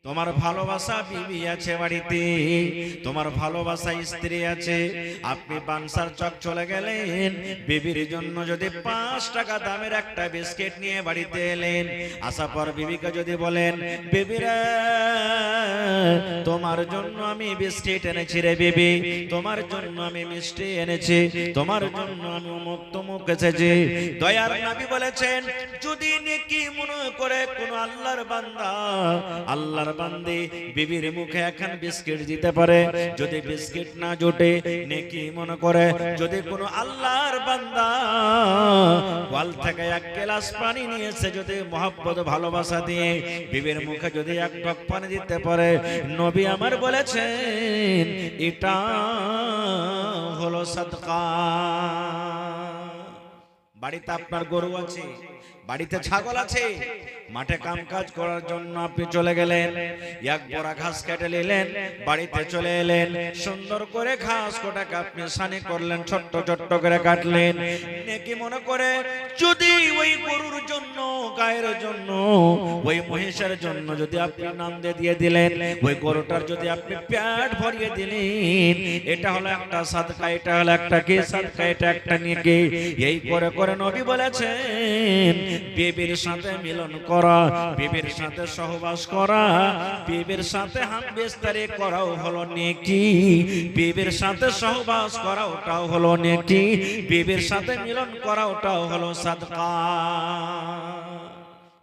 তোমার ভালোবাসা বিবি আছে বাড়িতে, তোমার ভালোবাসা স্ত্রী আছে, আপনি বানসার চক চলে গেলেন, বিবির জন্য যদি 5 টাকা দামের একটা বিস্কিট নিয়ে বাড়িতে এলেন, আসার পর বিবিকে যদি বলেন, বিবিরা তোমার জন্য আমি বিস্কিট এনেছি রে বিবি, তোমার জন্য আমি মিষ্টি এনেছি, তোমার জন্য আমি অমুক তমুক এসেছি, দয়ার নবী বলেছেন, যদি নেকি মনে করে কোন আল্লাহর বান্দা, আল্লাহর বান্দে বিবির মুখে এখন বিস্কিট দিতে পারে, যদি বিস্কিট না জোটে নেকি মনে করে যদি কোনো আল্লাহর বান্দা ওয়াল থেকে 1 গ্লাস পানি নিয়েছে, যদি মহব্বত ভালোবাসা দিয়ে বিবির মুখে যদি 1 ঢোক পানি দিতে পারে, নবী আমার বলেছেন এটা হলো সাদকা। বাড়িতে আপনার গরু আছে, বাড়িতে ছাগল আছে, মাঠে কামকাজ করার জন্য আপনি চলে গেলেন, 1 বড়া ঘাস কেটে নিলেন, বাড়িতে চলে এলেন, সুন্দর করে ঘাস কোটাকে আপনি সানি করলেন, ছোট্ট ছোট্ট করে কাটলেন, নেকি মনে করে যদি ওই গরুর জন্য, গায়ের জন্য, ওই মহিষের জন্য যদি আপনি নান্দে দিয়ে দিলেন, ওই গরুটার যদি আপনি পেট ভরিয়ে দিলেন, এটা হলো একটা সাদকা, এটা হলো একটা কি সাদকা, এটা একটা নেকি। এই করে করে নবী বলেছেন বিবির সাথে মিলন করা, বিবির সাথে সহবাস করা, বিবির সাথে হামবিস্তারি করাও হলো নেকি, বিবির সাথে সহবাস করা ওটাও হলো নেকি, বিবির সাথে মিলন করা ওটাও হলো সাদকা।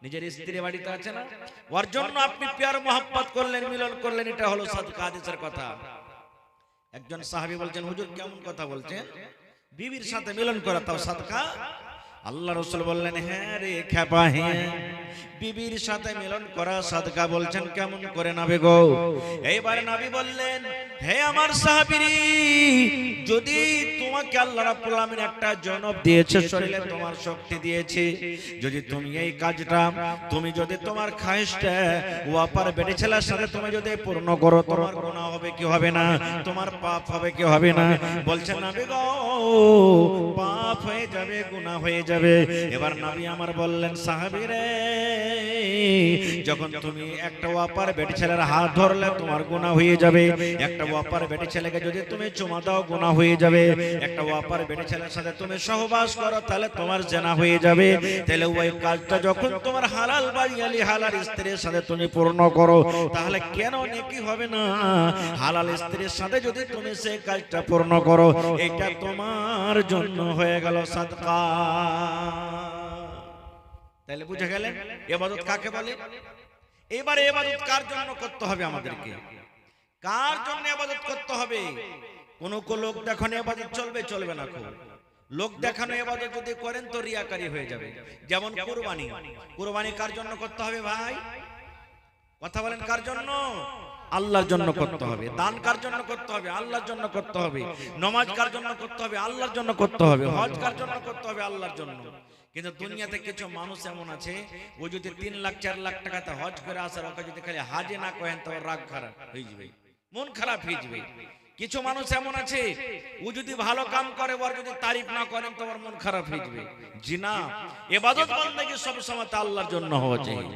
নিজের স্ত্রী বাড়িতে আছে না, ওর জন্য আপনি প্যার মোহাব্বত করলেন, মিলন করলেন, এটা হলো সাদকা। হাদিসের কথা। একজন সাহাবী বলছেন, হুজুর কেমন কথা বলছেন, বিবির সাথে মিলন করা তাও সাদকা? আল্লাহ রাসূল বললেন, হ্যাঁ রে খেপা, হ্যাঁ বিবির সাথে মিলন করা সাদকা। বলছেন কেমন করে নবী গো? এইবার নবী বললেন, হে আমার সাহাবী, যদি তোমাকে আল্লাহ রাব্বুল আলামিন একটা জনব দিয়েছে, শরীরে তোমার শক্তি দিয়েছে, যদি তুমি এই কাজটা, তুমি যদি তোমার খায়েশটা ওয়াপার বেটে ছেলের সাথে তুমি যদি পূর্ণ করো, তোমার গুনাহ হবে কি হবে না, তোমার পাপ হবে কি হবে না? বলছেন নবী গো, পাপ হয়ে যাবে, গুনাহ হয়ে যাবে। এবার নবী আমার বললেন, সাহাবী রে, যখন তুমি একটা ওয়াপার বেটে ছেলের হাত ধরলে তোমার গুনাহ হয়ে যাবে, একটা ওয়াপার বেটে ছেলেকে যদি তুমি চুমা দাও গুনাহ হয়ে যাবে, একটা ওয়াপার বেটে ছেলের সাথে তুমি সহবাস করো তাহলে তোমার জেনা হয়ে যাবে। তাহলে ওই কাজটা যখন তোমার হালাল বাড়িয়ালি হালাল স্ত্রীর সাথে তুমি পূর্ণ করো, তাহলে কেন নেকি হবে না? হালাল স্ত্রীর সাথে যদি তুমি সেই কাজটা পূর্ণ করো, এটা তোমার জন্য হয়ে গেল সাদকা। তাহলে বুঝে গেলেন ইবাদত কাকে বলে। এবারে ইবাদত কার জন্য করতে হবে আমাদেরকে, কার জন্য ইবাদত করতে হবে? কোন লোক দেখানো ইবাদত চলবে, চলবে না। লোক দেখানো ইবাদত যদি করেন তো রিয়াকারী হয়ে যাবে। যেমন কুরবানি, কুরবানি কার জন্য করতে হবে ভাই? কথা বলেন, কার জন্য? আল্লাহর জন্য করতে হবে। দান কার জন্য করতে হবে? আল্লাহর জন্য করতে হবে। নামাজ কার জন্য করতে হবে? আল্লাহর জন্য করতে হবে। হজ কার জন্য করতে হবে? আল্লাহর জন্য। কিন্তু দুনিয়াতে কিছু মানুষ এমন আছে, ও যদি 3 লাখ 4 লাখ টাকাতে হজ করে আসার, ওকে যদি খালি হাজে না করেন তো রাগ খারাপ হয়ে যাবে, মন খারাপ হয়ে যাবে। কিছু মানুষ এমন আছে, ও যদি ভালো কাম করে, ওর যদি তারিফ না করেন তো ওর মন খারাপ হয়ে যাবে। জি না, ইবাদত বন্দেগী সব সময় আল্লাহর জন্য হওয়া চাই।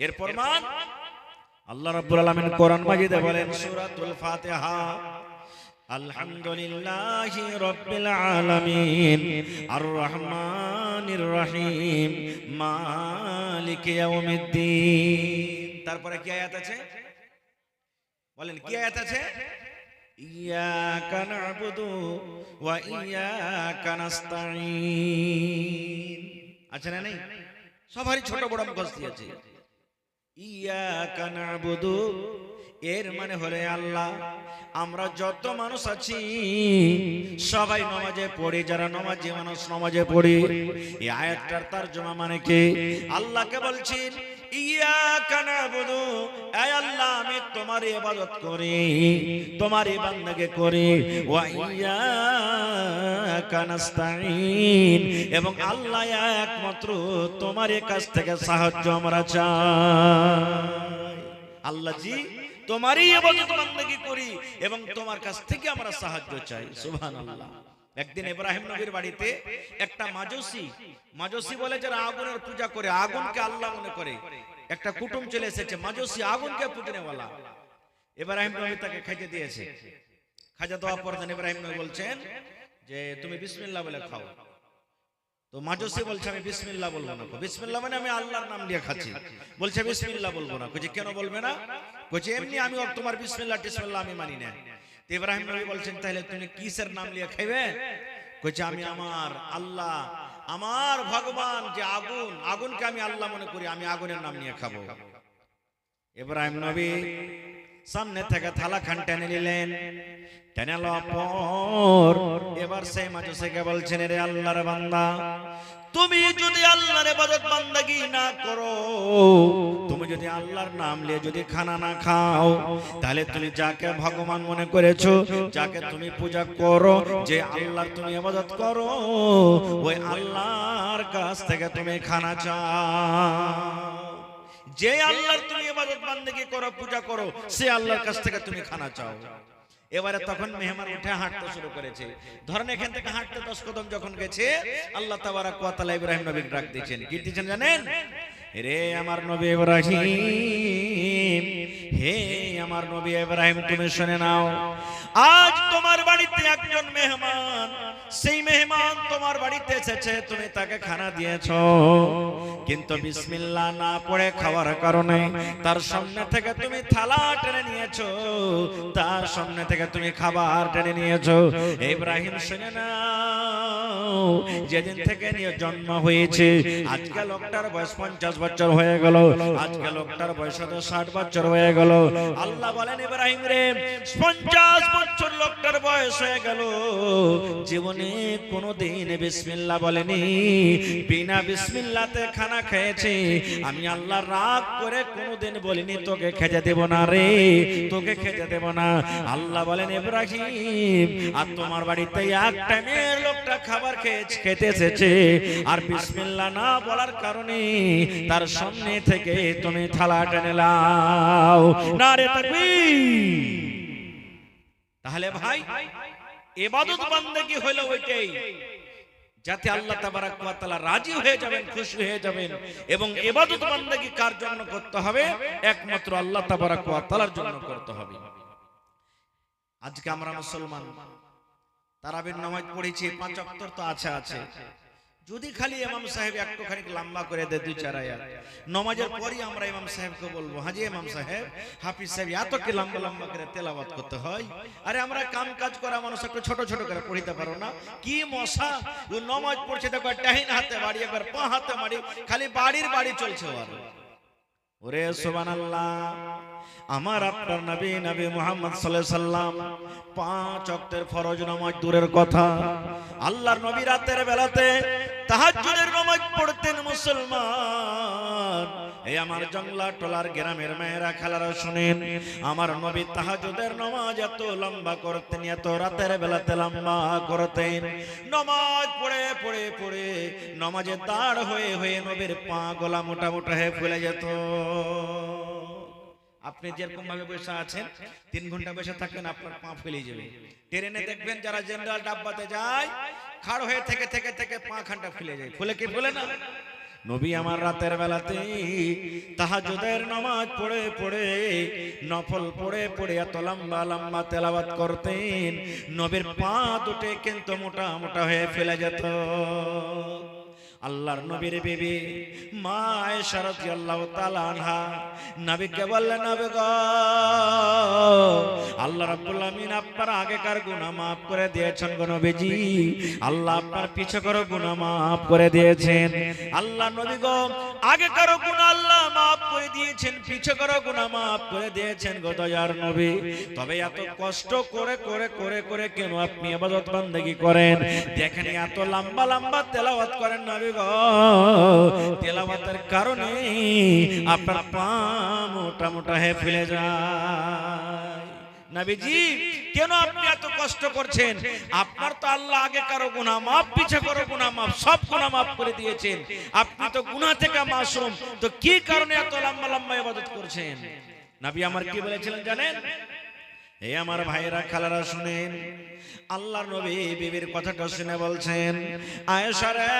এর প্রমাণ আল্লাহ রাব্বুল আলামিন কোরআন মাজিদে বলেন, সূরাতুল ফাতিহা, আলহামদুলিল্লাহি রাব্বিল আলামিন আর রহমানির রহিম মালিকি ইয়াউমিদ্দিন। তারপরে কি আয়াত আছে বলেন, কি আয়াত আছে? ইয়াকা না'বুদু ওয়া ইয়াকা নাস্তাঈন। আছে না নেই? সবারই ছোট বড় মুখস্থ আছে। ইয়াকা না'বুদু এর মানে হলো আল্লাহ, আমরা যত মানুষ আছি সবাই নামাজে পড়ি, যারা নামাজি মানুষ নামাজে পড়ি। এই আয়াতটার তরজমা মানে কি? আল্লাহকে বলছেন ইয়াকা না'বুদু, হে আল্লাহ আমি তোমার ইবাদত করি, তোমার ইবাদতকে করি, ওয়া ইয়াকা নাস্তাঈন, এবং আল্লাহ একমাত্র তোমার কাছ থেকে সাহায্য আমরা চাই। আল্লাহ জি তোমারই ইবাদত বান্দাগি করি এবং তোমার কাছ থেকে আমরা সাহায্য চাই। সুবহানাল্লাহ। একদিন ইব্রাহিম নবীর বাড়িতে একটা মাজুসি বলে যারা আগুনের পূজা করে, আগুনকে আল্লাহ মনে করে, একটা কুটুম চলে এসেছে, মাজুসি আগুনকে পুজনেওয়ালা। ইব্রাহিম নবী তাকে খেতে দিয়েছে। খাজা দেওয়ার পর ইব্রাহিম নবী বলছেন যে তুমি বিসমিল্লাহ বলে খাও। তো মাজুসি বলছে আমি বিসমিল্লাহ বলবো না। বিসমিল্লাহ মানে আমি আল্লাহর নাম নিয়ে খাচ্ছি। বলছে বিসমিল্লাহ বলবো না। কইছে কেন বলবে না? কইছে এমনি আমি তোমার বিসমিল্লাহ টিসমিল্লাহ আমি মানি না। তো ইব্রাহিম নবী বলছেন তাহলে তুমি কিসের নাম নিয়ে খাইবে? কইছে আমি আমার আল্লাহ, আমার ভগবান যে আগুন, আগুনকে আমি আল্লাহ মনে করি, আমি আগুনের নাম নিয়ে খাবো। ইব্রাহিম নবী সামনে থেকে থালা খান টেনে নিলেন। টেনে লওয়ার পর এবার সেই মাজুসিকে বলছেন রে আল্লাহর বান্দা, তুমি যদি আল্লাহর ইবাদত বান্দাগি না করো, তুমি যদি আল্লাহর নাম নিয়ে যদি খানা না খাও, তাহলে তুমি যাকে ভগবান মনে করেছো, যাকে তুমি পূজা করো, যে আল্লাহর তুমি ইবাদত করো, ওই আল্লাহর কাছ থেকে তুমি খানা চাও। যে আল্লাহর তুমি ইবাদত বান্দাগি করো, পূজা করো, সে আল্লাহর কাছ থেকে তুমি খানা চাও। এবারে তখন মেহমান উঠে হাঁটতে শুরু করেছে। ধরেন এখান থেকে হাঁটতে 10 কদম যখন গেছে, আল্লাহ তাবারাক ওয়া তাআলা ইব্রাহিম নবীকে ডাক দিয়েছেন। কি দিয়েছেন জানেন? রে আমার নবী ইব্রাহিম, হে আমার নবী ইব্রাহিম, তুমি শুনে নাও, আজ তোমার বাড়িতে একজন মেহমান, সেই মেহমান তোমার বাড়িতে এসেছে, তুমি তাকে খানা দিয়েছো, কিন্তু বিসমিল্লাহ না পড়ে খাওয়ার কারণে তার সামনে থেকে তুমি থালা টেনে নিয়েছো, তার সামনে থেকে তুমি খাবার টেনে নিয়েছো। ইব্রাহিম শুনে নাও, যেদিন থেকে নিয়ে জন্ম হয়েছে, আজকে লোকটার বয়স 50 বছর হয়ে গেল, আজকে লোকটার বয়স 60 বছর হয়ে গেল। আল্লাহ বলেন ইব্রাহিম রে, 50 বছর লোকটার বয়স হয়ে গেল, জীবনে কোনোদিন বিসমিল্লাহ বলেনি, বিনা বিসমিল্লাহতে খানা খেয়েছে। আমি আল্লাহ রাগ করে কোনোদিন বলিনি তোকে খেতে দেব না রে, তোকে খেতে দেব না। আল্লাহ বলেন ইব্রাহিম, আর তোমার বাড়িতে এক টাইমের লোকটা খাবার খেতে এসেছে, আর বিসমিল্লাহ না বলার কারণে তার সামনে থেকে তুমি থালা টেনে নাও। নারে তাকবীর। তাহলে ভাই, ইবাদত বান্দাগি হলো ওইটাই, যাতে আল্লাহ তাবারাক ওয়া তাআলা রাজি হয়ে যাবেন, খুশি হয়ে যাবেন। এবং ইবাদত বান্দাগি কার জন্য করতে হবে? একমাত্র আল্লাহ তাবারাক ওয়া তাআলার জন্য করতে হবে। আজকে আমরা মুসলমান, তারাবির নামাজ পড়েছি, 5 ওয়াক্ত তো আছে। যদি খালি ইমাম সাহেব একটুখানি লম্বা করে দেয় 2-4 আয়াত, নামাজের পরই আমরা ইমাম সাহেবকে বলবো, হাজি ইমাম সাহেব, হাফিজ সাহেব, এত কি লম্বা লম্বা করে তেলাওয়াত করতে হয়? আরে আমরা কাম কাজ করা মানুষ একটু ছোট ছোট করে পড়িতে পারো না? কি মশা, ও নামাজ পড়ছে দেখো, ডাহিন হাতে বাড়ি, একবার পা হাতে বাড়ি, খালি বাড়ির বাড়ি চলছে। ওরে সুবহানাল্লাহ, আমার আপনার নবী মুহাম্মদ সাল্লাল্লাহু আলাইহি সাল্লাম 5 ওয়াক্তের ফরজ নামাজ দূরের কথা, আল্লাহর নবী রাতের বেলাতে তাহাজ্জুদের নামাজ পড়তেন। মুসলমান, এই আমার জংলা টোলার গ্রামের মেয়েরা খালারা শুনেন, আমার নবী তাহাজ্জুদের নামাজ এত লম্বা করতেন, এত রাতের বেলাতে লম্বা করতেন। নামাজ পড়ে পড়ে পড়ে নামাজে দাঁড় হয়ে হয়ে নবীর পা গলা মোটা মোটা হয়ে ফুলে যেত। আপনি যেরকম ভাবে বসে আছেন, 3 ঘন্টা বসে থাকবেন, আপনার পা ফুলে যাবে। ট্রেনে দেখবেন যারা জেনারেল ডাব্বাতে যায়, খাড় হয়ে থেকে থেকে থেকে পা খানটা ফুলে যায়। ফুলে কি ফুলে না? নবী আমার রাতের বেলাতে তাহাজ্জুদের নামাজ পড়ে পড়ে, নফল পড়ে পড়ে এত লম্বা লম্বা তেলাওয়াত করতেন, নবীর পা দুটো কিন্তু মোটা মোটা হয়ে ফেলে যেত। আল্লাহর নবীর বিবি মা আয়েশা রাদিয়াল্লাহু তাআলা আনহা নবীকে বললেন, নবী গো, আল্লাহ রাব্বুল আমিন আপনার আগেকার গুনাহ maaf করে দিয়েছেন গো নবীজি, আল্লাহ আপনার পিছনের গুনাহ maaf করে দিয়েছেন। আল্লাহ নবী গো, আগেকার গুনাহ আল্লাহ maaf করে দিয়েছেন, পিছনের গুনাহ maaf করে দিয়েছেন গো দয়ার নবী। তবে এত কষ্ট করে করে করে করে কেন আপনি ইবাদত বান্দেগি করেন? দেখেন এত লম্বা লম্বা তেলাওয়াত করেন নবী গো, তেলাওয়াতের কারণে আপনার পা মোটা মোটা হয়ে ফেলে যায়। নবীজি, কেন আপনি এত কষ্ট করছেন? আপনার তো আল্লাহ আগে কারো গুনাহ maaf, পিছে কারো গুনাহ maaf, সব গুনাহ maaf করে দিয়েছেন। আপনি তো গুনাহ থেকে মাসুম, তো কি কারণে এত লম্বা লম্বা ইবাদত করছেন? নবী আমার কি বলেছিলেন জানেন? হে আমার ভাইরা খালারা শুনেন, আল্লাহর নবী বিবির কথাটা শুনে বলছেন, আয়েশা রে,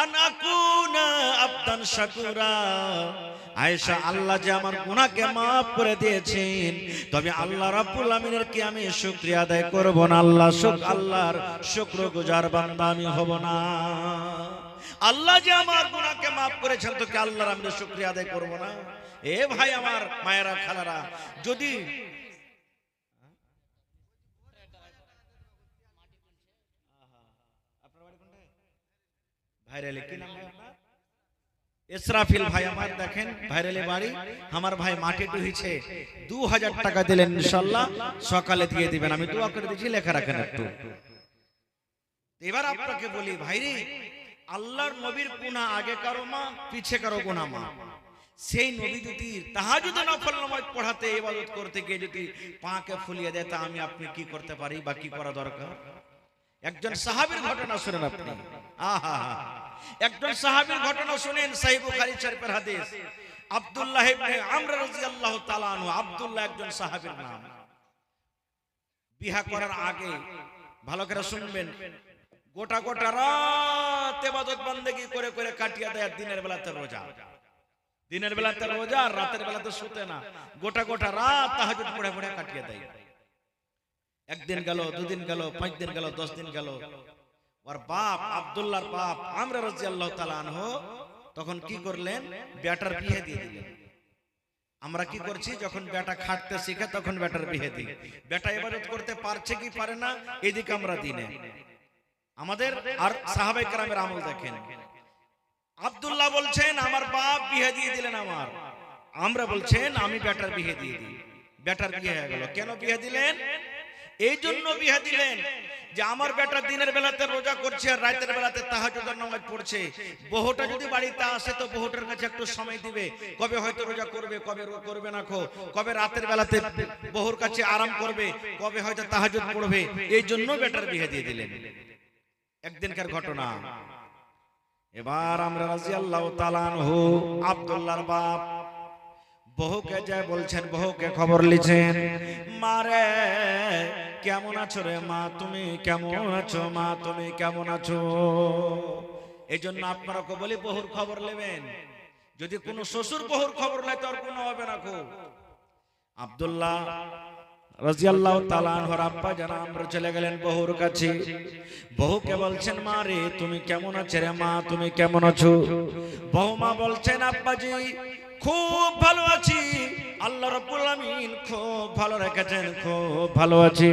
আন আকুনা আবদান শাকুরা। আয়েশা, আল্লাহ যে আমার গুনাহকে maaf করে দিয়েছেন, তবে আল্লাহ রাব্বুল আমিনের কি আমি শুকরিয়া আদায় করব না? আল্লাহর শুকরগুজার বান্দা আমি হব না? আল্লাহ যে আমার গুনাহকে maaf করেছেন, তো কি আল্লাহর আমি শুকরিয়া আদায় করব না? এ ভাই আমার মায়েরা খালারা, যদি ভাইরালে কি নাম আপনার? ইসরাফিল ভাই আমার, দেখেন ভাইরালে বাড়ি আমার ভাই মাটি ডুহিছে, 2000 টাকা দিলেন, ইনশাআল্লাহ সকালে দিয়ে দিবেন, আমি দোয়া করে দিয়েছি, লেখা রাখেন একটু। এবার আপনাকে বলি ভাইরে, আল্লাহর নবীর গুনাহ আগে কারো মা, পিছে কারো গুনাহ মা। সেই নবী যদি তাহাজ্জুদ নফল নামাজ পড়াতে, ইবাদত করতে গিয়ে যদি পাকে ফুলিয়ে দেয়, তা আমি আপনি কি করতে পারি বা কি করা দরকার? একজন সাহাবীর ঘটনা শুনেন আপনি। আহা, একজন সাহাবীর ঘটনা শুনেন, সহিহ বুখারী শরীফের হাদিস। আব্দুল্লাহ ইবনে আমর রাদিয়াল্লাহু তাআলা আনহু, আব্দুল্লাহ একজন সাহাবীর নাম। বিবাহ করার আগে ভালো করে শুনবেন, গোটা গোটা রাত ইবাদত বندگی করে করে কাটিয়ে দেয়। দিনের বেলাতে রোজা, দিনের বেলাতে রোজা, আর রাতের বেলাতে শুতে না, গোটা গোটা রাত তাহাজ্জুদ পড়ে পড়ে কাটিয়ে দেয়। একদিন গেল, দুদিন গেল, 5 দিন গেল, 10 দিন গেল। ওর বাপ, আব্দুল্লাহর বাপ আমর রাদিয়াল্লাহু তাআলা আনহু তখন কি করলেন? বেটার বিয়ে দিয়ে দিলেন। আমরা কি করছি, যখন বেটা খাটতে শিখে তখন বেটার বিয়ে দিই। বেটা ইবাদত করতে পারছে কি পারে না, এদিকে আমরা দিনে আমাদের আর সাহাবায়ে কেরামের আমল দেখেন। আব্দুল্লাহ বলছেন আমার বাপ বিয়ে দিয়ে দিলেন আমার, আমরা বলছেন আমি বেটার বিয়ে দিয়ে দিই। বেটার বিয়ে হয়ে গেল। কেন বিয়ে দিলেন? এই জন্য বিয়ে দিলেন যে আমার বেটা দিনের বেলাতে রোজা করছে আর রাতের বেলাতে তাহাজ্জুদের নামাজ পড়ছে। বহুটা যদি বাড়িতে আসে তো বহুটার কাছে একটু সময় দিবে, কবে হয়তো রোজা করবে, কবে করবে না, কবে রাতের বেলাতে বহুর কাছে আরাম করবে, কবে হয়তো তাহাজ্জুদ পড়বে। এই জন্য বেটার বিয়ে দিয়ে দিলেন। একদিনকার ঘটনা। এবার আমরা রাদিয়াল্লাহু তাআলা আনহু, আব্দুল্লাহর বাপ বহুকে যায় বলছেন, বহুকে খবর লিছেন, মারে কেমন আছো রে মা, তুমি কেমন আছো মা, তুমি কেমন আছো? এই জন্য আপনারাকে বলি বহুর খবর নেবেন। যদি কোনো শ্বশুর বহুর খবর নেয় তো আর কোনো হবে না। আব্দুল্লাহ রাদিয়াল্লাহু তাআলা আনহুর আব্বা জানা আমরা চলে গেলেন বহুর কাছে। বহুকে বলছেন, মা রে তুমি কেমন আছো রে মা, তুমি কেমন আছো? বহু মা বলছেন, আব্বাজি খুব ভালো আছি, আল্লাহ রাব্বুল আমিন খুব ভালো রেখেছেন, খুব ভালো আছি,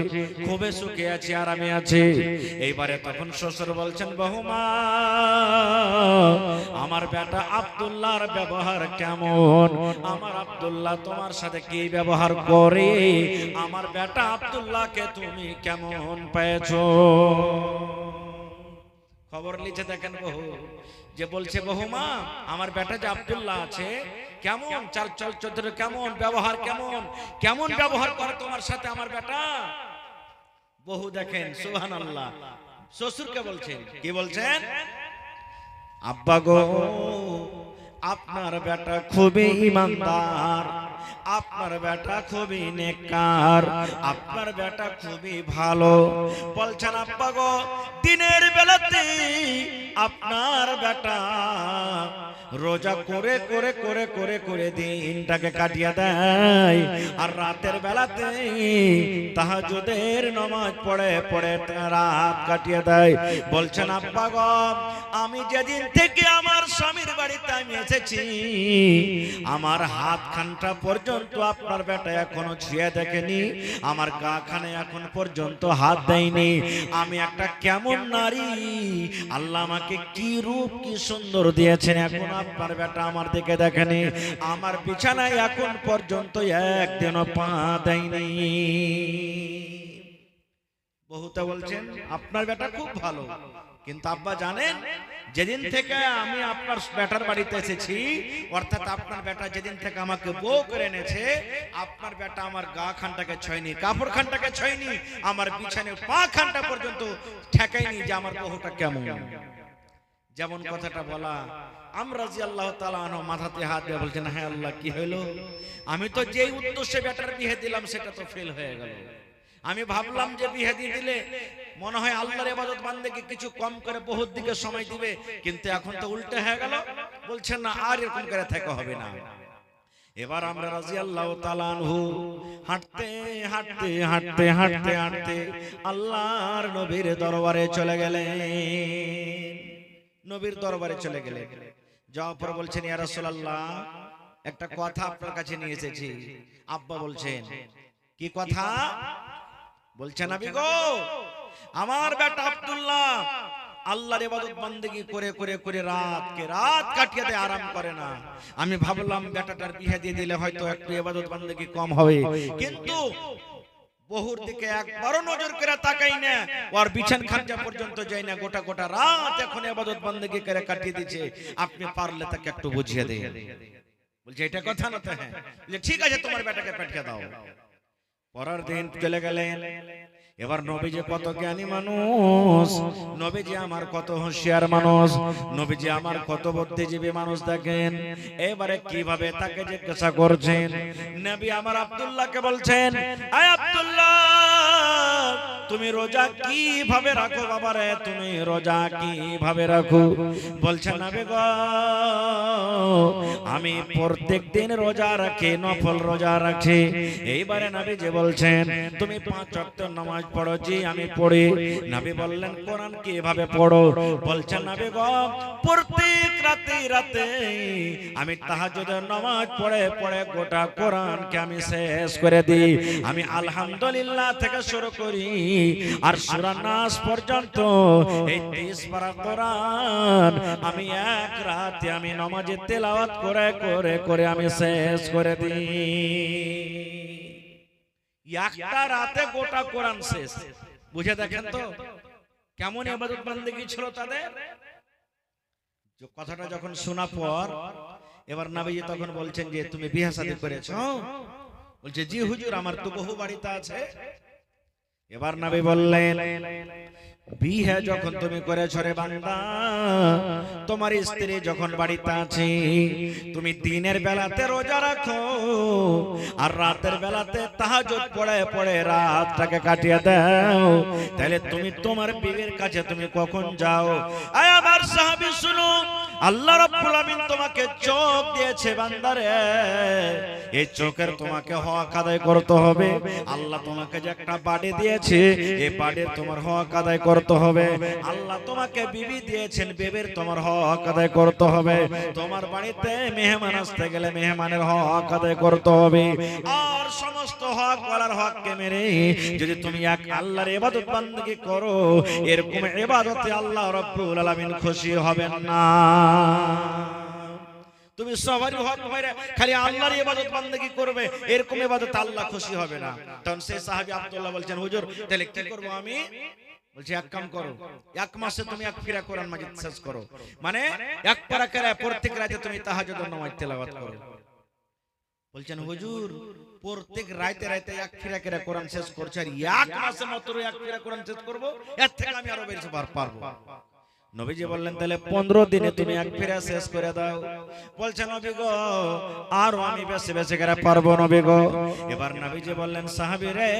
খুবই সুখে আছি, আরামে আছি। এইবারে তখন শ্বশুর বলছেন, বহুমা আমার বেটা আব্দুল্লাহর ব্যবহার কেমন? আমার আব্দুল্লাহ তোমার সাথে কি ব্যবহার করে? আমার বেটা আব্দুল্লাহকে তুমি কেমন পেয়েছো? খবর লিখে দেখেন বহু, যে বলছে বহুমা আমার বেটা যে আব্দুল্লাহ আছে, কেমন চাল চল চরিত্র, কেমন ব্যবহার, কেমন কেমন ব্যবহার করে তোমার সাথে আমার বেটা। বহু দেখেন সুবহানাল্লাহ, শ্বশুরকে বলছেন, কি বলছেন? আব্বা গো আপনার বেটা খুবই ঈমানদার, আপনার বেটা খুবই নেককার, আপনার বেটা খুবই ভালো। বলছেন আব্বা গো দিনের বেলাতে আপনার বেটা রোজা করে করে করে করে করে দিনটাকে কাটিয়ে দেয়, আর রাতের বেলাতে তাহাজ্জুদের নামাজ পড়ে পড়ে রাত কাটিয়ে দেয়। বলছেন আব্বা গো আমি যেদিন থেকে আমার স্বামীর বাড়িতে আমি এসেছি, আমার হাত খানটা পর্যন্ত আপনার বেটা এখনো ছুঁয়ে দেখেনি, আমার গা খানে এখন পর্যন্ত হাত দেয়নি। আমি একটা কেমন নারী, আল্লাহ আমাকে কি রূপ কি সুন্দর দিয়েছেন, এখন আপনার বেটা আমার দিকে দেখেনি, আমার বিছানায় এখন পর্যন্ত একদিনও পা দেয়নি। বহুতে বলছেন আপনার বেটা খুব ভালো, কিন্তু আব্বা জানেন যেদিন থেকে আমি আপনার বেটার বাড়িতে এসেছি, অর্থাৎ আপনার বেটা যেদিন থেকে আমাকে বউ করে এনেছে, আপনার বেটা আমার গা খানটাকে ছয়নি, কাপড় খানটাকে ছয়নি, আমার বিছানায় পা খানটা পর্যন্ত ঠেকাইনি যে আমার বহুটা কেমন। যেমন কথাটা বলা, আমরা রাদিয়াল্লাহু তাআলা আনহু মাথাতে হাত দিয়ে বলছেন, হ্যাঁ আল্লাহ কি হলো? আমি তো যেই উদ্দেশ্যে বেটার বিয়ে দিলাম সেটা তো ফেল হয়ে গেল। আমি ভাবলাম যে বিয়ে দিয়ে দিলে মনে হয় আল্লাহর ইবাদত বান্দেকে কিছু কম করে বহুত দিকে সময় দিবে, কিন্তু এখন তো উল্টো হয়ে গেল, বলছেন না আর এরকম করে থাকা হবে না। এবার আমরা রাদিয়াল্লাহু তাআলা আনহু হাঁটতে হাঁটতে হাঁটতে হাঁটতে হাঁটতে আল্লাহর নবীর দরবারে চলে গেলেন। নবীর দরবারে চলে গেলেন, যাওয়ার পর বলছেন, ইয়া রাসূলুল্লাহ, একটা কথা আপনার কাছে নিয়ে এসেছি। আব্বা বলছেন, কি কথা? বলছেন, নবী গো, আমার বেটা আব্দুল্লাহ আল্লাহর ইবাদত বন্দেগী করে করে করে রাত কাটিয়ে দেয়, আরাম করে না। আমি ভাবলাম বেটাটার বিয়ে দিয়ে দিলে হয়তো একটু ইবাদত বন্দেগী কম হবে, কিন্তু বহুর দিকে একবারও নজর করে তাকাই না, ওর বিছান খাঞ্জা পর্যন্ত যাই না, গোটা গোটা রাত এখন ইবাদত বন্দেগী করে কাটিয়ে দিচ্ছে। আপনি পারলে তাকে একটু বুঝিয়ে দেন। বলছে, এটা কথা না তো? হ্যাঁ। ঠিক আছে, তোমার বেটাকে পাঠিয়ে দাও। পরের দিন চলে গেলেন। এবার নবীজি কত জ্ঞানী মানুষ, নবীজি আমার কত হুঁশিয়ার মানুষ, নবীজি আমার কত বুদ্ধিজীবী মানুষ, দেখেন এবারে কিভাবে তাকে জিজ্ঞাসা করছেন। নবী আমার আব্দুল্লাহকে বলছেন, আয় আব্দুল্লাহ, তুমি রোজা কিভাবে রাখো বাবারে, তুমি রোজা কিভাবে রাখো? বলছেন, নবী গো, আমি প্রত্যেক দিন রোজা রাখি, নফল রোজা রাখি। এইবারে নবীজি বলছেন, তুমি 5 ওয়াক্ত নামাজ পড়ো? জি আমি পড়ি। নবী বললেন, কোরআন কিভাবে পড়ো? বলছেন, নবী গো, প্রত্যেক রাতে আমি তাহাজ্জুদের নামাজ পড়ে পড়ে গোটা কোরআনকে আমি শেষ করে দিই। আমি আলহামদুলিল্লাহ থেকে শুরু করি আর সূরা নাস পর্যন্ত এই 30 পারা কোরআন আমি এক রাতে আমি নামাজে তেলাওয়াত করে করে করে আমি শেষ করে দিই। একটা রাতে গোটা কোরআন শেষ। বুঝে দেখেন তো কেমন ইবাদত বন্দেগী ছিল তাদের। কথাটা যখন শোনা পর এবার নবীজি তখন বলছেন যে, তুমি বিয়ে শাদী করেছো? বলছে, জি হুজুর, আমার তো বহু বাড়িতে আছে। এবার নবী বললেন, বিয়ে যখন তুমি করেছো রে বান্দা, তোমার স্ত্রী যখন বাড়িতে আছে, তুমি দিনের বেলাতে রোজা রাখো আর রাতের বেলাতে তাহাজ্জুদ পড়ে পড়ে রাতটাকে কাটিয়ে দাও, তাহলে তুমি তোমার বিবির কাছে তুমি কখন যাও? আয় আমার সাহাবী শুনো, আল্লাহ রাব্বুল আমিন তোমাকে চোখ দিয়েছে বান্দারে, এই চোখের তোমাকে হক আদায় করতে হবে। আল্লাহ তোমাকে যে একটা বাড়ি দিয়েছে, এই বাড়ির তোমার হক আদায় করতে হবে। আল্লাহ তোমাকে বিবি দিয়েছেন, বিবির তোমার হক আদায় করতে হবে। তোমার বাড়িতে মেহমান আসতে গেলে মেহমানের হক আদায় করতে হবে। আর সমস্ত হক ওয়ালার হককে মেরে যদি তুমি এক আল্লাহর ইবাদত বান্দেগী করো, এরকম ইবাদতে আল্লাহ রাব্বুল আলামিন খুশি হবেন না। তুমি সবারই হক মেরে খালি আল্লাহর ইবাদত বান্দেগী করবে, এরকম ইবাদতে আল্লাহ খুশি হবে না। তখন সেই সাহাবী আব্দুল্লাহ বলছেন, হুজুর তাহলে কি করব আমি? বলছে, এক কাম করো, এক মাসে তুমি এক ফিরা কোরআন মাজিদ শেষ করো, মানে এক পারা করে প্রত্যেক রাতে তুমি তাহাজ্জুদের নামাজ তেলাওয়াত করো। বলছেন, হুজুর প্রত্যেক রাতে রাতে এক ফিরা করে কোরআন শেষ করছে, আর এক মাসে মাত্র এক ফিরা কোরআন শেষ করব, এর থেকে আমি আরো বেশি পারবো। নবীজি বললেন, তাহলে 15 দিনে তুমি এক ফিরা শেষ করে দাও। বলছে, নবী গো, আর আমি বেশি বেশি করে পারবো নবী গো। এবার নবীজি বললেন, সাহাবী রে,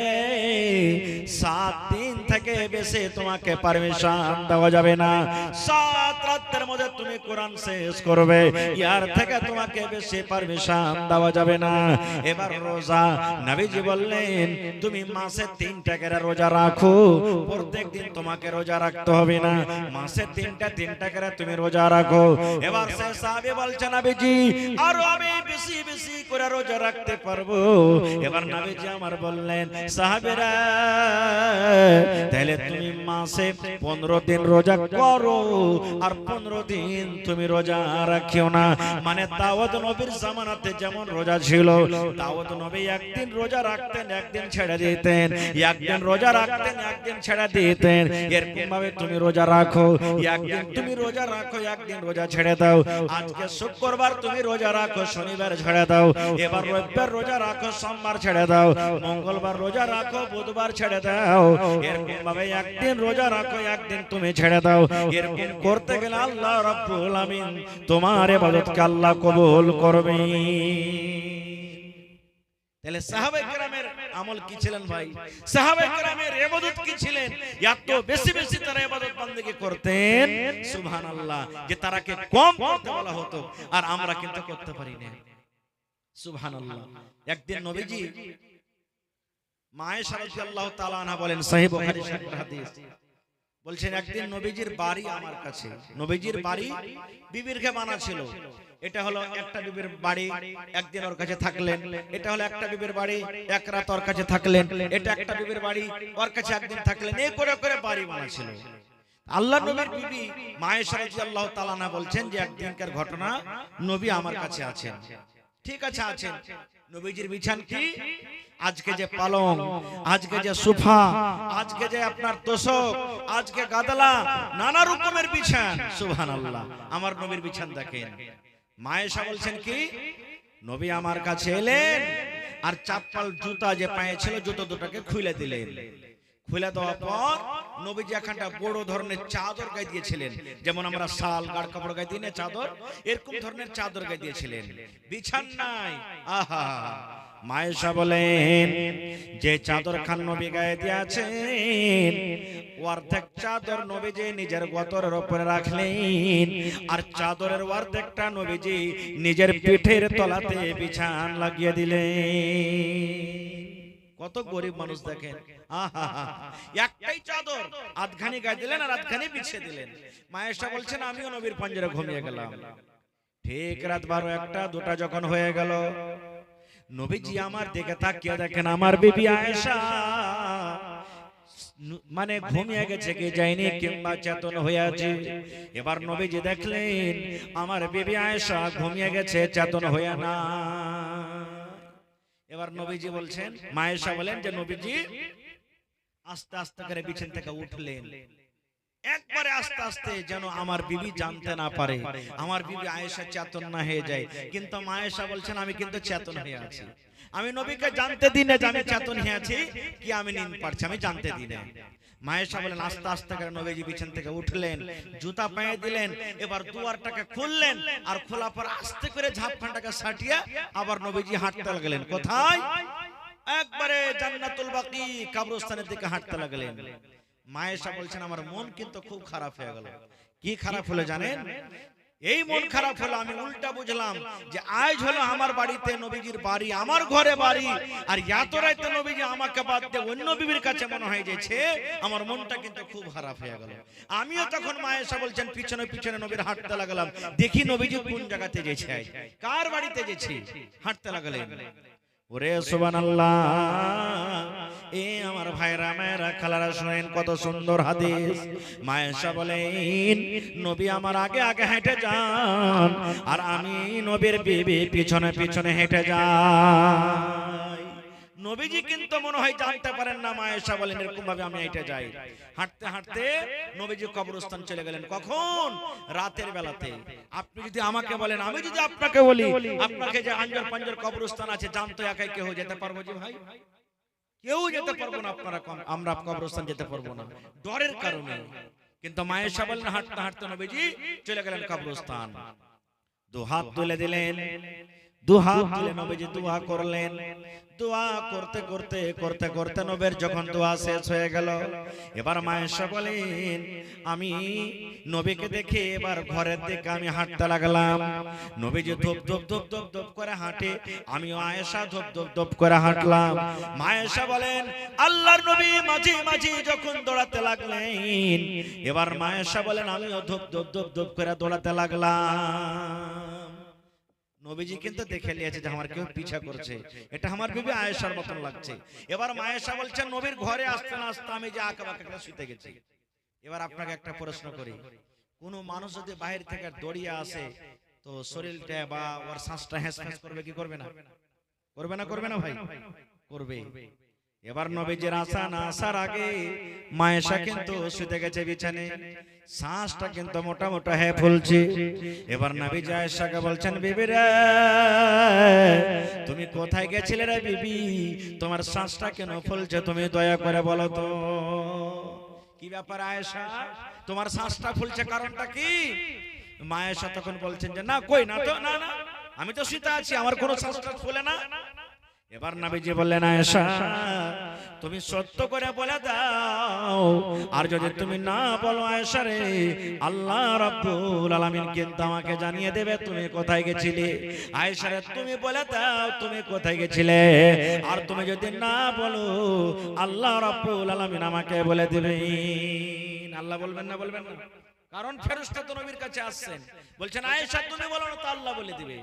7 দিন থেকে বেশি তোমাকে পারমিশন দেওয়া যাবে না। 7 রাতের মধ্যে তুমি কোরআন শেষ করবে, ইয়ার থেকে তোমাকে বেশি পারমিশন দেওয়া যাবে না। এবার রোজা, নবীজি বললেন, তুমি মাসে 3টা করে রোজা রাখো, প্রত্যেক দিন তোমাকে রোজা রাখতে হবে না, মাসে 3টা করে তুমি রোজা রাখো। এবার সে সাহাবী বলছেন, নবীজি আর আমি বেশি বেশি করে রোজা রাখতে পারবো। এবার নবীজি আমার বললেন, সাহাবীরা তাহলে তুমি মাসে 15 দিন রোজা করো আর 15 দিন তুমি রোজা রাখিও না। মানে দাউদ নবীর জামানাতে যেমন রোজা ছিল, দাউদ নবী একদিন রোজা রাখতেন, একদিন ছেড়ে দিতেন, একদিন রোজা রাখতেন, একদিন ছেড়ে দিতেন। এরকম ভাবে তুমি রোজা রাখো, একদিন তুমি রোজা রাখো, একদিন রোজা ছেড়ে দাও। আজকে শুক্রবার তুমি রোজা রাখো, শনিবার ছেড়ে দাও। এবার রবিবার রোজা রাখো, সোমবার ছেড়ে দাও। মঙ্গলবার রোজা রাখো, বুধবার ছেড়ে দাও। এরকম ভাবে একদিন রোজা রাখো, একদিন তুমি ছেড়ে দাও। এরকম করতে গেলে আল্লাহ রাব্বুল আমিন তোমার ইবাদতকে আল্লাহ কবুল করবে। তাহলে সাহাবায়ে কেরামের আমল কি ছিলেন ভাই? সাহাবায়ে কেরামের ইবাদত কি ছিলেন? এত বেশি বেশি তারা ইবাদত বندگی করতেন সুবহানাল্লাহ, যে তারাকে কম করতে বলা হতো আর আমরা কিন্তু করতে পারি না। সুবহানাল্লাহ। একদিন নবীজি মা আয়েশা রাদিয়াল্লাহু তাআলা আনহা বলেন, সহিহ বুখারী শরীফের হাদিস, বলছেন একদিন নবীজির বাড়ি আমার কাছে, নবীজির বাড়ি বিবির ঘরে বানা ছিল। এটা হলো একটা বিবির বাড়ি, একদিন ওর কাছে থাকলেন। এটা হলো একটা বিবির বাড়ি, এক রাত ওর কাছে থাকলেন। এটা একটা বিবির বাড়ি, ওর কাছে একদিন থাকলেন। এই করে করে বাড়ি বানা ছিল। আল্লাহর নবীর বিবি মা আয়েশা রাদিয়াল্লাহু তাআলা আনহা বলছেন যে একদিনকার ঘটনা, নবী আমার কাছে আছেন। ঠিক আছে আছেন। নবীজির বিছান কি? আজকে যে পালং, আজকে যে সোফা, আজকে যে আপনার তোশক, আজকে গাদলা, নানা রকমের বিছান। সুবহানাল্লাহ। আমার নবীর বিছান দেখেন। মা আয়েশা বলছেন কি, নবী আমার কাছে এলেন আর চাপ্পাল জুতা যে পায়ে ছিল জুতো দুটোকে খুলে দিলেন। খুলে দেওয়ার পর নবীজি এখানটা বড় ধরনের চাদর গায়ে দিয়েছিলেন, যেমন আমরা শাল গাঢ় কাপড় গায়ে দিই না চাদর, এরকম ধরনের চাদর গায়ে দিয়েছিলেন। বিছান নাই। আহা, মা আয়েশা বলেন যে চাদর খান নবী গায়ে দিয়েছেন, অর্ধেক চাদর নবীজি নিজের গতরের উপরে রাখলেন আর চাদরের অর্ধেকটা নবীজি নিজের পিঠের তলাতে বিছান লাগিয়ে দিলেন। কত গরিব মানুষ দেখেন। আহা, একটাই চাদর আধখানি গায়ে দিলেন আর আধখানি বিছিয়ে দিলেন। মা আয়েশা বলছেন আমিও নবীর পাঞ্জারে ঘুমিয়ে গেলাম। ঠিক রাত 12, 1টা, 2টা যখন হয়ে গেল, নবীজি আমার দিকে তাকিয়ে দেখেন আমার বিবি আয়েশা মানে ঘুমিয়ে গেছে কি যায়নি কিংবা চেতন হয়ে আছে। এবার নবীজি দেখলেন আমার বিবি আয়েশা ঘুমিয়ে গেছে, চেতন হয়ে না। এবার নবীজি বলছেন, মা আয়েশা বলেন যে নবীজি আস্তে আস্তে করে বিছানা থেকে উঠলেন, একবারে আস্তে আস্তে, যেন আমার বিবি জানতে না পারে, আমার বিবি আয়েশা চেতন না হয়ে যায়। কিন্তু মা আয়েশা বলছেন আমি কিন্তু চেতন হয়ে আছি, আমি নবীকে জানতে দিই না যে আমি চেতন হয়ে আছি কি আমি নিন পারছি, আমি জানতে দিই না। মা আয়েশা বলেন আস্তে আস্তে করে নবীজি বিছানা থেকে উঠলেন, জুতা পায়ে দিলেন, এবার দুয়ারটাকে খুললেন আর খোলার পর আস্তে করে ঝাপখানটাকে সাটিয়ে আবার নবীজি হাঁটতে লাগলেন। কোথায়? একবারে জান্নাতুল বাকি কবরস্থানের দিকে হাঁটতে লাগলেন। মা আয়েশা বলছেন আমার মন কিন্তু খুব খারাপ হয়ে গেল। কি খারাপ হলো জানেন? এই মন খারাপ হলো, আমি উল্টা বুঝলাম যে আজ হলো আমার বাড়িতে নবীজির বাড়ি, আমার ঘরে বাড়ি, আর এত রাতে নবীজি আমাকে বাদ দিয়ে অন্য বিবির কাছে মনে হয়ে যাচ্ছে। আমার মনটা কিন্তু খুব খারাপ হয়ে গেল। আমিও তখন মা আয়েশা বলছেন পিছনে পিছনে নবীর হাঁটতে লাগলাম, দেখি নবীজি কোন জায়গাতে গেছে, কার বাড়িতে গেছে, হাঁটতে লাগলেন। ওরে সুবহানাল্লাহ। এ আমার ভাইরা মায়েরা খালারা শুনেন কত সুন্দর হাদিস। মা আয়েশা বলেন নবী আমার আগে আগে হেঁটে যান আর আমি নবীর বিবি পিছনে পিছনে হেঁটে যাই। নবীজি কিন্তু মনে হয় জানতে পারেন না। মা আয়েশা বলেন এরকম ভাবে আমি হেঁটে যাই। হাঁটতে হাঁটতে নবীজি কবরস্থান চলে গেলেন। কখন? রাতের বেলাতে। আপনি যদি আমাকে বলেন, আমি যদি আপনাকে বলি আপনাকে যে আঞ্জর পাঞ্জর কবরস্থান আছে জানতো একাই কেউ যেতে পারবো যে ভাই? কেউ যেতে পারবো না, আপনারা আমরা কবরস্থান যেতে পারবো না ডরের কারণে। কিন্তু মা আয়েশা বলেন হাঁটতে হাঁটতে নবীজি চলে গেলেন কবরস্থান। দু হাত তুলে দিলেন, দু হাত তুলে নবীজি দোয়া করলেন। দোয়া করতে করতে করতে করতে নবীর যখন দোয়া শেষ হয়ে গেল, এবার মা আয়েশা বলেন আমি নবীকে দেখে এবার ঘরের দিকে আমি হাঁটতে লাগলাম। নবীজি ধপ ধপ ধপ ধপ ধপ করে হাঁটে, আমিও আয়েশা ধপ ধপ ধপ করে হাঁটলাম। মা আয়েশা বলেন আল্লাহর নবী মাঝে মাঝে যখন দৌড়াতে লাগলেন, এবার মা আয়েশা বলেন আমিও ধপ ধপ ধপ ধপ করে দৌড়াতে লাগলাম। নবীজি কিন্তু দেখে নিয়েছে যে আমার কেউ পিছা করছে, এটা আমার বিবি আয়েশার মতন লাগছে। এবার মা আয়েশা বলছেন নবীর ঘরে আসতে না আসতে আমি যে আঁকাবাঁকা শুতে গেছি। এবার আপনাকে একটা প্রশ্ন করি, কোন মানুষ যদি বাইরে থেকে দৌড়িয়ে আসে তো শরীরটা বা ওর শ্বাসটা হ্যাঁস ফ্যাঁস করবে কি করবে না? করবে না? করবে না ভাই? করবে। এবার নবীজির আসা না আসার আগে মা আয়েশা কিন্তু শুতে গেছে বিছানে, শ্বাসটা কিন্তু মোটা মোটা হয়ে ফুলছে। এবার নবীজি আয়েশাকে বলছেন বিবি রে তুমি কোথায় গেছিলে রে বিবি, তোমার শ্বাসটা কেন ফুলছে তুমি দয়া করে বলো তো। কি ব্যাপার আয়েশা, তোমার শ্বাসটা ফুলছে কারণটা কি? মা আয়েশা তখন বলছেন যে না কই না তো, না না আমি তো শুতে আছি, আমার কোনো শ্বাসটা ফুলে না। এবার নবীজি বললেন, আয়েশা তুমি সত্য করে বলে দাও, আর যদি তুমি না বলো আয়েশা রে, আল্লাহ রাব্বুল আলামিন কিন্তু আমাকে জানিয়ে দেবে তুমি কোথায় গেছিলে। আয়েশা রে তুমি বলে দাও তুমি কোথায় গেছিলে, আর তুমি যদি না বলো আল্লাহ রাব্বুল আলামিন আমাকে বলে দিবেন। আল্লাহ বলবেন না? বলবেন না? কারণ ফেরেশতা তো নবীর কাছে আসছেন, বলছেন আয়েশা তুমি বলো না তো আল্লাহ বলে দিবে।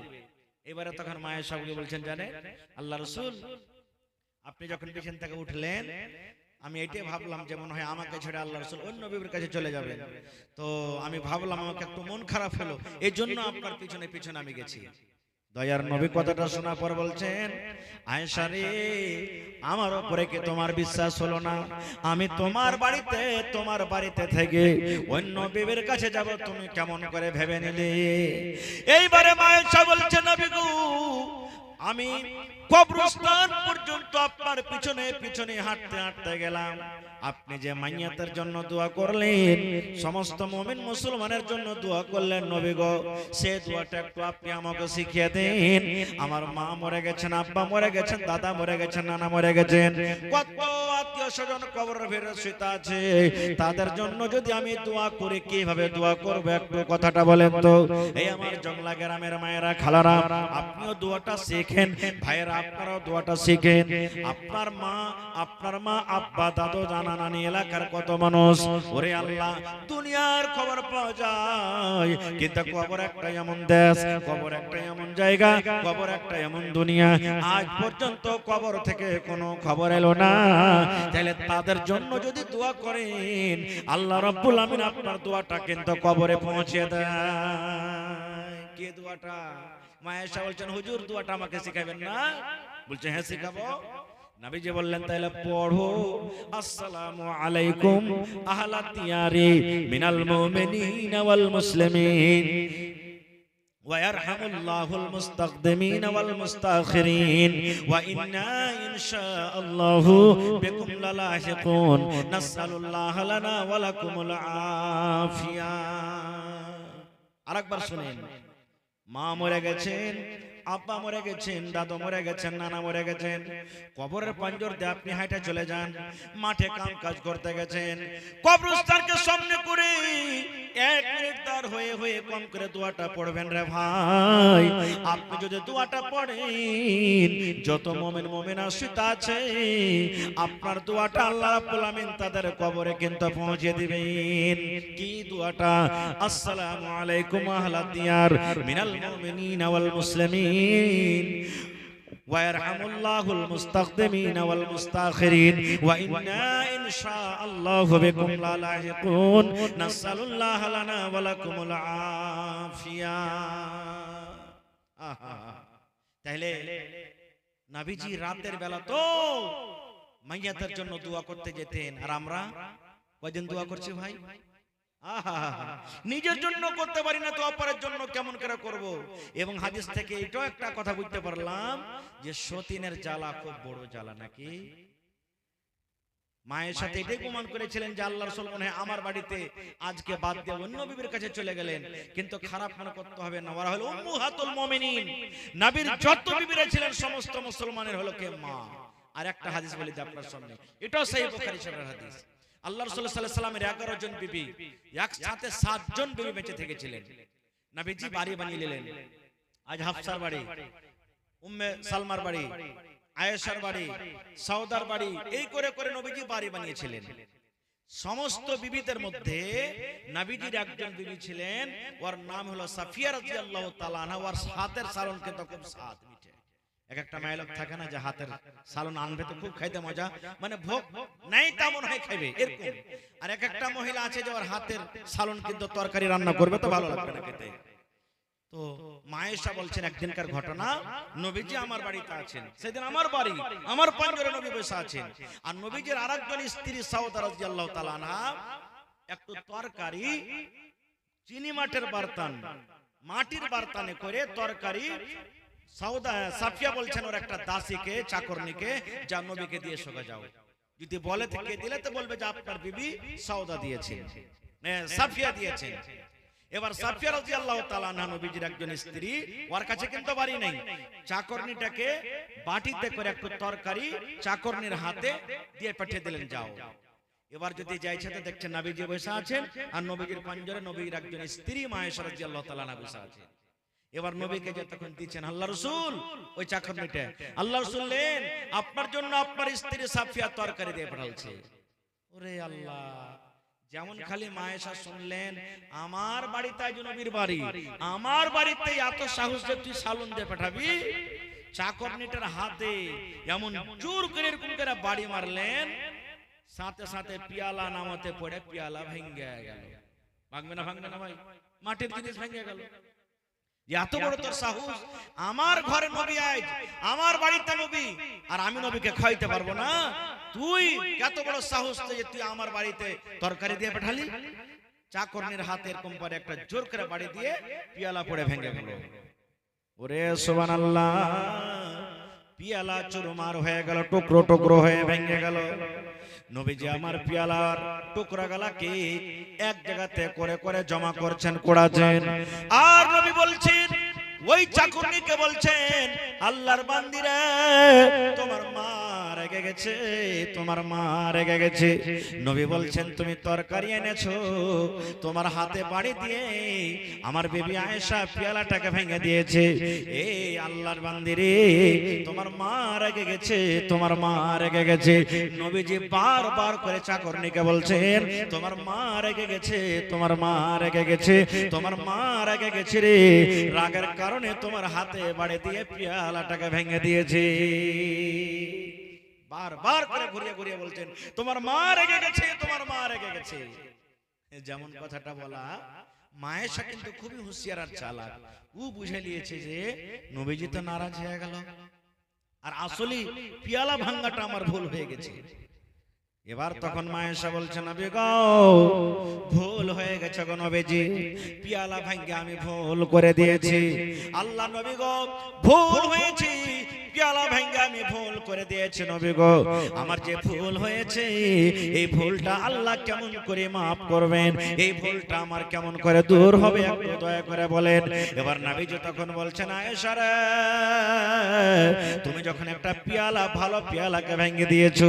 এবারে তখন মা আয়েশা বলছেন, জানে আল্লাহ রাসূল আপনি যখন বিছানা থেকে উঠলেন আমি এটাই ভাবলাম যে মনে হয় আমাকে ছেড়ে আল্লাহ রাসূল অন্য বিবির কাছে চলে যাবেন, তো আমি ভাবলাম আমাকে একটু মন খারাপ হলো, এই জন্য আপনার পিছনে পিছনে আমি গেছি। দয়ার নবী কথাটা শোনার পর বলছেন, আয়েশা রে আমার উপরে কি তোমার বিশ্বাস হলো না? আমি তোমার বাড়িতে থেকে অন্য বিবির কাছে যাব তুমি কেমন করে ভেবে নিলে? এইবারে মা আয়েশা বলছেন, নবী গো আমি কবরস্থান পর্যন্ত আপনার পিছনে পিছনে হাঁটতে হাঁটতে গেলাম, আপনি যে মাইয়াতের জন্য দোয়া করলেন, সমস্ত মুমিন মুসলমানের জন্য দোয়া করলেন নবী গো, সেই দোয়াটা একটু আপনি আমাকে শিখিয়ে দেন। আমার মা মরে গেছেন, আব্বা মরে গেছেন, দাদা মরে গেছেন, নানা মরে গেছেন, কত আত্মীয় স্বজন কবরের ভিতরে শুয়ে আছে, তাদের জন্য যদি আমি দোয়া করি কিভাবে দোয়া করব একটু কথাটা বলেন তো। এই আমার জংলা গ্রামের মায়েরা খালারা আপনিও দোয়াটা শিখেন, ভাইয়েরা আপনারাও দোয়াটা শিখেন। আপনার মা আব্বা দাদু জানা নানি এলাকার কত মানুষ, ওরে আল্লাহ দুনিয়ার খবর পাওয়া যায়, কিন্তু কবর একটা এমন দেশ, কবর একটা এমন জায়গা, কবর একটা এমন দুনিয়া, আজ পর্যন্ত কবর থেকে কোনো খবর এলো না। তাহলে তাদের জন্য যদি দোয়া করেন আল্লাহ রাব্বুল আমিন আপনার দোয়াটা কিন্তু কবরে পৌঁছে দেয়। কি দোয়াটা? মা আয়েশা বলছেন, হুজুর দোয়াটা আমাকে শিখাবেন না? বলছে হ্যাঁ শিখাবো। নবীজি বললেন তাহলে পড়ো, আসসালামু আলাইকুম আহলাত দিয়ারি মিনাল মুমিনিনা ওয়াল মুসলিমিন ওয়া ইয়ারহামুল্লাহুল মুস্তাকদিমিন ওয়াল মুস্তাখিরিন ওয়া ইন্না ইনশাআল্লাহু বিকুম লালাহিকুন নাসআলুল্লাহ লানা ওয়া লাকুমুল আফিয়া। আরেকবার শুনেন, মা মরে গেছেন, আব্বা মরে গেছেন, দাদু মরে গেছেন, নানা মরে গেছেন, কবরের পাঞ্জর দিয়ে আপনি হাঁটে চলে যান, মাঠে কাম কাজ করতে গেছেন, কবরস্থানকে সামনে করে এক মিনিট দাঁড় হয়ে হয়ে কম করে দোয়াটা পড়বেন রে ভাই। আপনি যদি দোয়াটা পড়েন যত মুমিন মুমিনা শুয়ে আছে আপনার দোয়াটা আল্লাহ রাব্বুল আমিন তাদের কবরে কিন্তু পৌঁছে দিবেন। কি দোয়াটা? আসসালামু আলাইকুম আহলাদ দিয়ার মিনাল মুমিনিনা ওয়াল মুসলিমিন ওয়া ইয়ারহামুল্লাহুল মুস্তাকদিমিন ওয়াল মুস্তাখিরিন ওয়া ইন্না ইনশাআল্লাহু বিকুম লালাহিকুন নাসআলুল্লাহ লানা ওয়া লাকুমুল আফিয়া। তাহলে নবীজি রাতের বেলা তো মাইয়াতের জন্য দোয়া করতে যেতেন, আর আমরা কয়দিন দোয়া করছি ভাই? নিজের জন্য করতে পারি না তো অপরের জন্য কেমন করে করব? এবং হাদিস থেকে এটাও একটা কথা বুঝতে পারলাম যে সতীনের জ্বালা খুব বড় জ্বালা নাকি। মায়ের সাথে এটাই প্রমাণ করেছিলেন যে আল্লাহ রাসূল মনে হয় আমার বাড়িতে আজকে বাদ দিয়ে অন্য বিবির কাছে চলে গেলেন, কিন্তু খারাপ মনে করতে হবে না, ওরা হলো উম্মাহাতুল মুমিনিন, নবীর যত বিবিরা ছিলেন সমস্ত মুসলমানের হলো কে মা। আর একটা হাদিস বলি আপনার সামনে, এটাও সহিহ বুখারী শরীফের হাদিস। আল্লাহ রাসূল সাল্লাল্লাহু আলাইহি সাল্লামের 11 জন বিবি, একসাথে 7 জন বিবি বেঁচে থেকেছিলেন। নবীজি বাড়ি বানিয়ে নিলেন, আজ হাফসার বাড়ি, উম্মে সালমার বাড়ি, আয়েশার বাড়ি, সাউদার বাড়ি, এই করে করে নবীজি বাড়ি বানিয়েছিলেন। সমস্ত বিবিদের মধ্যে নবীজির একজন বিবি ছিলেন, ওর নাম হলো সাফিয়া রাদিয়াল্লাহু তাআলা আনহা। ওর হাতের সালন কিন্তু খুব স্বাদ মিঠে। এক একটা মেয়ে লোক থাকে না যে হাতের সালন আনবে তো খুব খাইতে মজা, মানে ভোগ নাই তেমন হয় খাইবে এরকম। আর এক একটা মহিলা আছে যে ওর হাতের সালন কিন্তু তরকারি রান্না করবে তো ভালো লাগবে না খেতে। তো মায়েশা বলছেন একদিনকার ঘটনা, নবীজি আমার বাড়িতে আছেন, সেদিন আমার বাড়ি আমার পাঞ্জরে নবী বসে আছেন, আর নবীজির আরেকজন স্ত্রী সাউদা রাদিয়াল্লাহু তাআলা আনহা একটু তরকারি চিনি মাটির বার্তান, মাটির বার্তানে করে তরকারি সাউদা সাফিয়া বলছেন ওর একটা দাসীকে চাকরনিকে যা নবীকে দিয়ে সোগা যাও, যদি বলে থেকে দিলে তো বলবে যে আপনার বিবি সাউদা দিয়েছেন, সাফিয়া দিয়েছেন। এবার সাফিয়া রাদিয়াল্লাহু তাআলা আনহা নবীজির একজন স্ত্রী, ওর কাছে কিন্তু বাড়ি নেই, চাকরনিটাকে বাটিতে করে একটু তরকারি চাকরনির হাতে দিয়ে পাঠিয়ে দিলেন, যাও। এবার যদি যাইছে তো দেখছেন নবীজি বসে আছেন, আর নবীজির পাঞ্জরে নবীর একজন স্ত্রী মা আয়েশা রাদিয়াল্লাহু তাআলা আনহা বসে আছেন। এবার নবীকে যে তখন দিচ্ছেন আল্লাহ রাসূল ওই চাকরনিটা, আল্লাহ রাসূল বললেন আপনার জন্য আপনার স্ত্রী সাফিয়া তরকারি দিয়ে পাঠালছে। ওরে আল্লাহ, যেমন খালি মা আয়েশা শুনলেন আমার বাড়িতে আজ নবীর বাড়ি, আমার বাড়িতে এত সাহস যে তুই সালুন দিয়ে পাঠাবি, চাকরনিটার হাতে এমন জোর করে এরকম করে বাড়ি মারলেন, সাথে সাথে পিয়ালা নামাতে পড়ে পিয়ালা ভেঙে গেল। ভাঙবে না ভাঙবে না ভাই, মাটির জিনিস ভেঙে গেল। এত বড় তোর সাহস, আমার ঘরে নবী আজ, আমার বাড়িতে নবী, আর আমি নবীকে খাইতে পারবো না? তুই কত বড় সাহস যে তুই আমার বাড়িতে তরকারি দিয়ে পাঠালি? চাকরনির হাতে এরকম পরে একটা জোর করে বাড়ি দিয়ে পিয়ালা পড়ে ভেঙে গেল। ওরে সুবহানাল্লাহ, পিয়ালা চুরমার হয়ে গেল, টুকরো টুকরো হয়ে ভেঙে গেল। নবীজি আমার পিয়ালার টুকরা গলাকে এক জায়গাতে করে করে জমা করছেন, কোড়াছেন, আর নবী বলছেন ওই চাকরনিকে বলছেন আল্লাহর বান্দিরা তোমার মা রেগে গেছে, তোমার মা রেগে গেছে। নবী বলছেন তুমি তরকারি এনেছো, তোমার হাতে বাড়ি দিয়ে আমার বিবি আয়েশা পিয়ালাটাকে ভেঙে দিয়েছে। এই আল্লাহর বান্দিরে তোমার মা রেগে গেছে, তোমার মা রেগে গেছে। নবীজি বারবার করে চাকরনিকে বলছেন তোমার মা রেগে গেছে, তোমার মা রেগে গেছে, তোমার মা রেগে গেছে রে, রাগের কারণে তোমার হাতে বাড়ি দিয়ে পিয়ালাটাকে ভেঙে দিয়েছে। বারবার করে ঘুরিয়ে ঘুরিয়ে বলছেন তোমার মা রেগে গেছে, তোমার মা রেগে গেছে। যেমন কথাটা বলা, মায়েশা কিন্তু খুবই হুঁশিয়ার আর চালাক, ও বুঝে নিয়েছে যে নবীজি তো নারাজ হয়ে গেল, আর আসলে পিয়ালা ভাঙাটা আমার ভুল হয়ে গেছে। এবার তখন মায়েশা বলছে নবী গো ভুল হয়ে গেছে গো নবীজি, পিয়ালা ভাঙে আমি ভুল করে দিয়েছি। আল্লাহ নবী গো ভুল হয়েছে, পিয়ালা ভাঙে আমি ভুল করে দিয়েছি নবী গো, আমার যে ভুল হয়েছে এই ভুলটা আল্লাহ কেমন করে মাফ করবেন, এই ভুলটা আমার কেমন করে দূর হবে একটু দয়া করে বলেন। এবার নবীজি তখন বলছেন আয়েশা রে, তুমি যখন একটা পিয়ালা ভালো পিয়ালাকে ভেঙে দিয়েছো,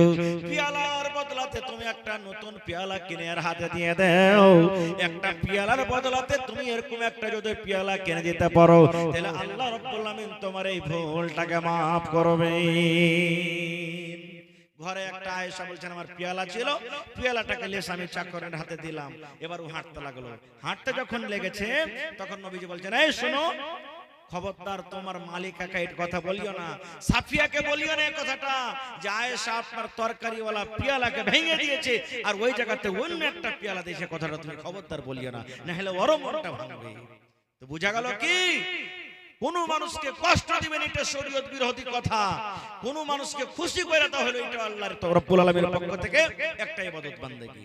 পিয়ালার বদলাতে তুমি একটা নতুন পিয়ালা কিনে আর হাতে দিয়ে দাও, একটা পিয়ালার বদলাতে তুমি এরকম একটা যদি পিয়ালা কিনে দিতে পারো, তাহলে আল্লাহ রাব্বুল আমিন তোমার এই ভুলটাকে মাফ করবে। ঘরে একটা আয়েশা বলছেন আমার পিয়ালা ছিল, পিয়ালাটাকে লেস আমি চাকরের হাতে দিলাম। এবার ও হাঁটতে লাগলো, হাঁটতে যখন লেগেছে তখন নবীজি বলছেন এই শোনো, খবরদার তোমার মালিকাকে এই কথা বলিও না, সাফিয়াকে বলিও না এই কথাটা যে আয়েশা আপনার তরকারিওয়ালা পিয়ালাকে ভেঙে দিয়েছে আর ওই জায়গাতে অন্য একটা পিয়ালা দিয়েছে, কথাটা তুমি খবরদার বলিও না, না হলে ওর মনটা ভাঙবে। তো বুঝা গেল কি কোন মানুষকে কষ্ট দিবেন এটা শরীয়ত বিরোধী কথা, কোন মানুষকে খুশি করে দাও হলো এটা আল্লাহর রব্বুল আলামিনের পক্ষ থেকে একটা ইবাদত বান্দেগী।